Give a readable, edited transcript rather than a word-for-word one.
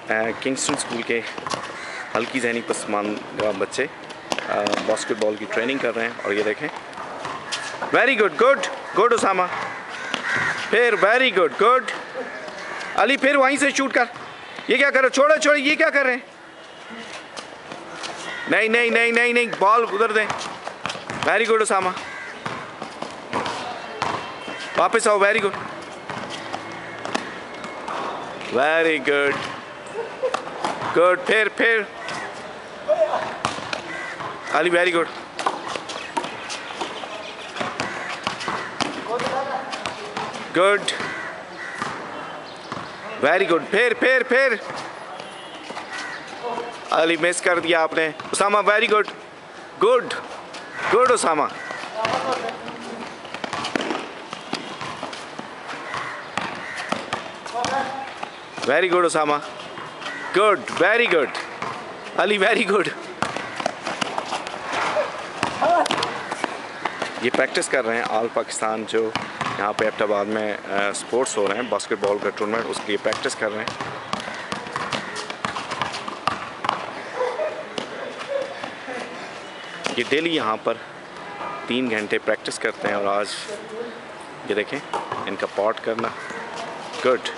Kingston school के हल्की ज़हनी पसमानदा बच्चे बास्केटबॉल की ट्रेनिंग कर रहे हैं। और ये देखें, very good, good good Usama, फिर वेरी गुड, गुड अली, फिर वहीं से शूट कर। ये क्या कर रहे हो? छोड़ो छोड़ो, ये क्या कर रहे हैं? नहीं नहीं नहीं नहीं नहीं, बॉल उधर दें। वेरी गुड उसामा, वापस आओ। Very good, very good, good, फिर Ali, very good, good, very good, फिर अली, मिस कर दिया आपने। Usama, very good, good good Usama, very good Usama, good, very good Ali, very good. ये प्रैक्टिस कर रहे हैं ऑल पाकिस्तान, जो यहाँ पे एबटाबाद में स्पोर्ट्स हो रहे हैं, बास्केटबॉल का टूर्नामेंट, उसके लिए प्रैक्टिस कर रहे हैं। ये डेली यहाँ पर 3 घंटे प्रैक्टिस करते हैं। और आज ये देखें इनका पॉट करना, गुड।